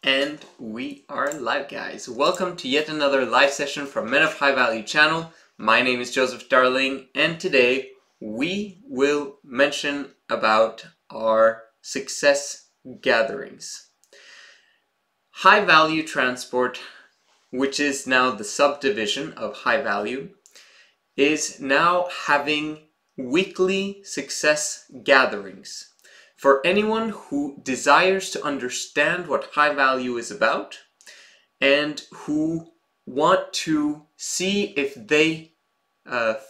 And we are live, guys. Welcome to yet another live session from Men of High Value channel. My name is Joseph Darling, and today we will mention about our success gatherings. High Value Transport, which is now the subdivision of High Value, is now having weekly success gatherings. For anyone who desires to understand what high value is about and who want to see if they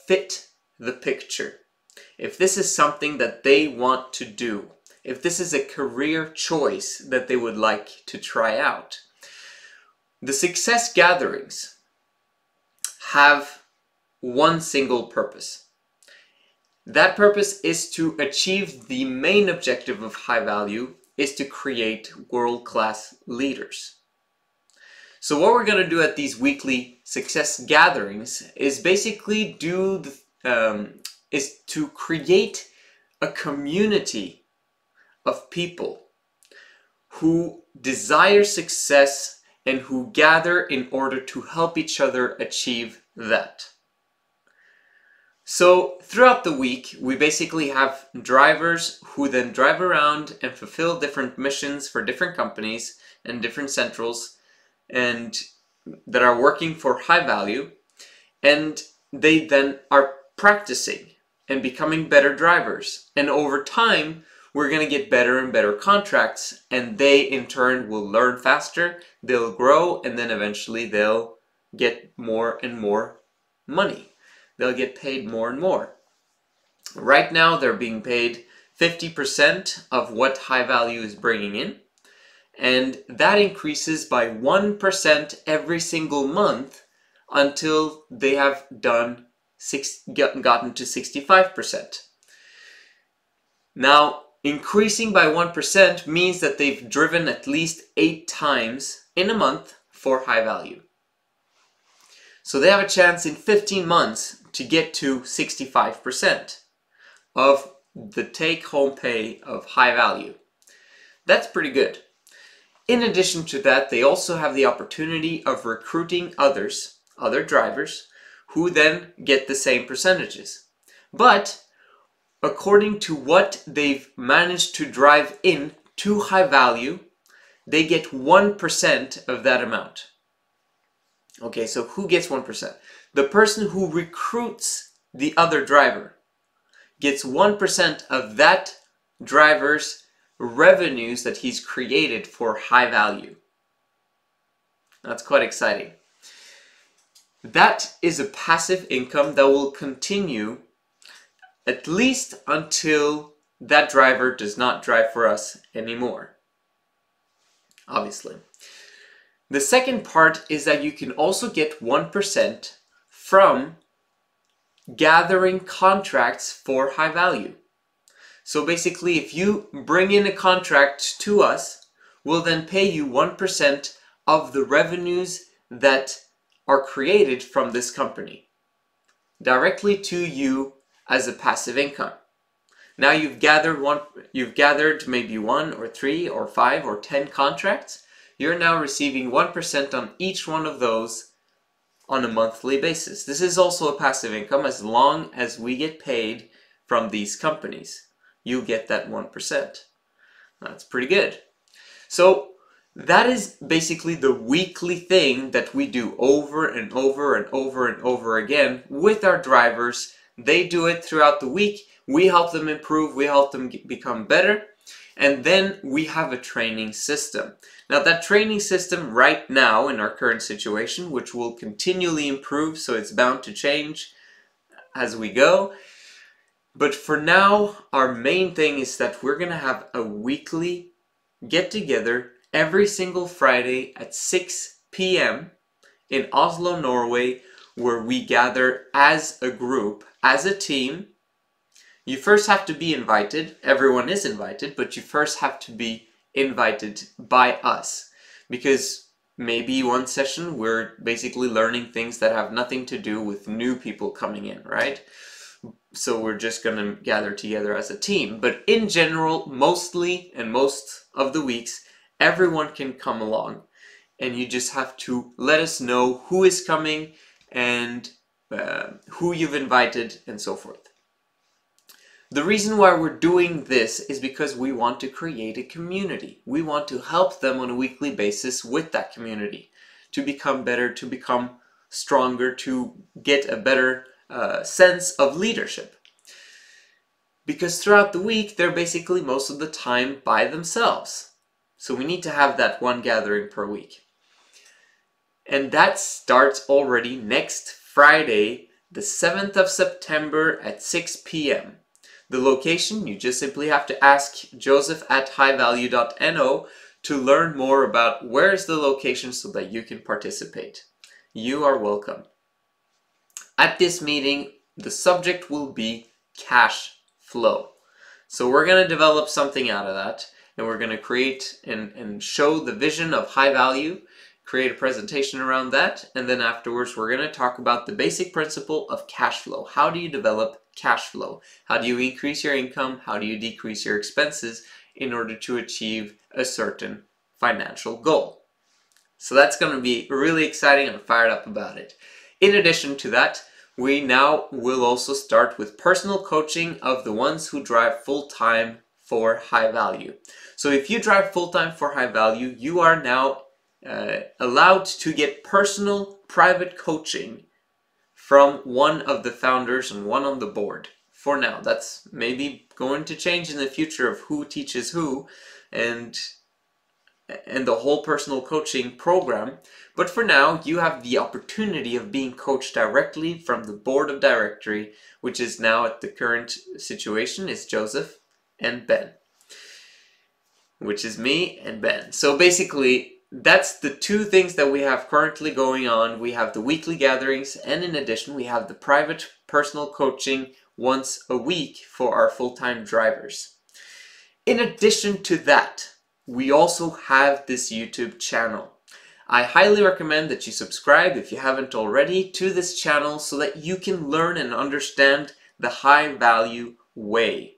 fit the picture, if this is something that they want to do, if this is a career choice that they would like to try out. The success gatherings have one single purpose. That purpose is to achieve the main objective of high value, is to create world-class leaders. So what we're going to do at these weekly success gatherings is basically is to create a community of people who desire success and who gather in order to help each other achieve that. So throughout the week, we basically have drivers who then drive around and fulfill different missions for different companies and different centrals and that are working for high value, and they then are practicing and becoming better drivers. And over time, we're going to get better and better contracts, and they in turn will learn faster, they'll grow, and then eventually they'll get more and more money. They'll get paid more and more. Right now, they're being paid 50% of what high value is bringing in, and that increases by 1% every single month until they have gotten to 65%. Now, increasing by 1% means that they've driven at least 8 times in a month for high value. So they have a chance in 15 months to get to 65% of the take-home pay of high value. That's pretty good. In addition to that, they also have the opportunity of recruiting other drivers, who then get the same percentages. But according to what they've managed to drive in to high value, they get 1% of that amount. Okay, so who gets 1%? The person who recruits the other driver gets 1% of that driver's revenues that he's created for high value. That's quite exciting. That is a passive income that will continue at least until that driver does not drive for us anymore, obviously. The second part is that you can also get 1% from gathering contracts for high value. So basically, if you bring in a contract to us, we'll then pay you 1% of the revenues that are created from this company directly to you as a passive income. Now you've gathered maybe 1 or 3 or 5 or 10 contracts. You're now receiving 1% on each one of those on a monthly basis. This is also a passive income as long as we get paid from these companies. You get that 1%. That's pretty good. So that is basically the weekly thing that we do over and over and over and over again with our drivers. They do it throughout the week. We help them improve. We help them become better. And then we have a training system. Now that training system right now in our current situation, which will continually improve, so it's bound to change as we go. But for now, our main thing is that we're going to have a weekly get-together every single Friday at 6 p.m. in Oslo, Norway, where we gather as a group, as a team. You first have to be invited. Everyone is invited, but you first have to be invited by us. Because maybe one session we're basically learning things that have nothing to do with new people coming in, right? So we're just going to gather together as a team. But in general, mostly and most of the weeks, Everyone can come along, and you just have to let us know who is coming and who you've invited and so forth. The reason why we're doing this is because we want to create a community. We want to help them on a weekly basis with that community to become better, to become stronger, to get a better sense of leadership. Because throughout the week, they're basically most of the time by themselves. So we need to have that one gathering per week. And that starts already next Friday, the 7th of September at 6 p.m. The location, you just simply have to ask Joseph@highvalue.no to learn more about where is the location so that you can participate. You are welcome. At this meeting, the subject will be cash flow. So we're going to develop something out of that, and we're going to create and show the vision of high value, create a presentation around that, and then afterwards we're going to talk about the basic principle of cash flow. How do you develop cash flow? How do you increase your income? How do you decrease your expenses in order to achieve a certain financial goal? So that's going to be really exciting. I'm fired up about it. In addition to that, we now will also start with personal coaching of the ones who drive full-time for high value. So if you drive full-time for high value, you are now allowed to get personal private coaching from one of the founders and one on the board. For now, that's maybe going to change in the future of who teaches who and the whole personal coaching program. But for now, you have the opportunity of being coached directly from the board of directory, which is now at the current situation is Joseph and Ben, which is me and Ben. So basically, that's the two things that we have currently going on. We have the weekly gatherings, and in addition, we have the private personal coaching once a week for our full-time drivers. In addition to that, we also have this YouTube channel. I highly recommend that you subscribe, if you haven't already, to this channel so that you can learn and understand the high value way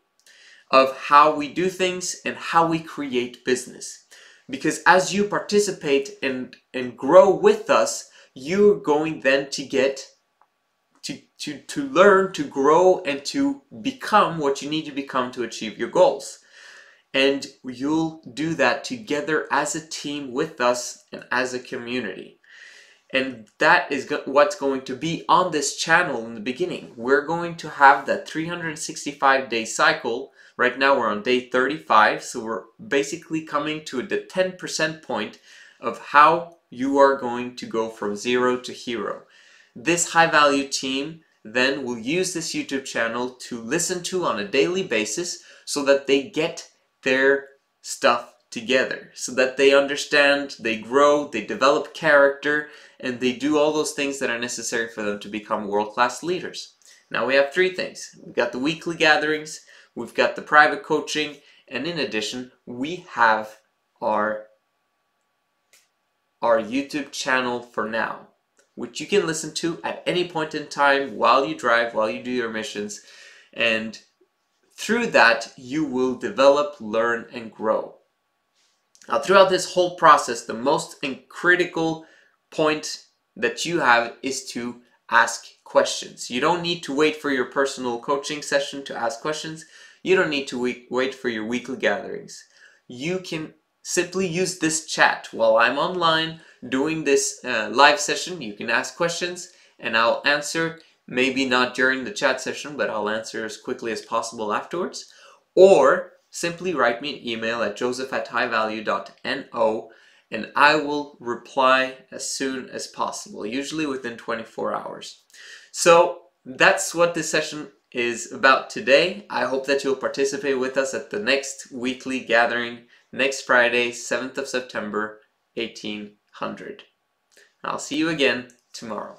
of how we do things and how we create business. Because as you participate and grow with us, you're going then to get to learn, to grow, and to become what you need to become to achieve your goals. And you'll do that together as a team with us and as a community. And that is what's going to be on this channel in the beginning. We're going to have that 365-day cycle. Right now we're on day 35, so we're basically coming to the 10% point of how you are going to go from zero to hero. This high value team then will use this YouTube channel to listen to on a daily basis so that they get their stuff together, so that they understand, they grow, they develop character, and they do all those things that are necessary for them to become world-class leaders. Now we have three things. We've got the weekly gatherings, we've got the private coaching, and in addition, we have our YouTube channel for now, which you can listen to at any point in time while you drive, while you do your missions, and through that you will develop, learn, and grow. Now throughout this whole process, the most critical point that you have is to ask questions. You don't need to wait for your personal coaching session to ask questions. You don't need to wait for your weekly gatherings. You can simply use this chat. While I'm online doing this live session, you can ask questions and I'll answer, maybe not during the chat session, but I'll answer as quickly as possible afterwards. Or simply write me an email at joseph@highvalue.no and I will reply as soon as possible, usually within 24 hours. So that's what this session is about today. I hope that you'll participate with us at the next weekly gathering next Friday, 7th of September, 1800. I'll see you again tomorrow.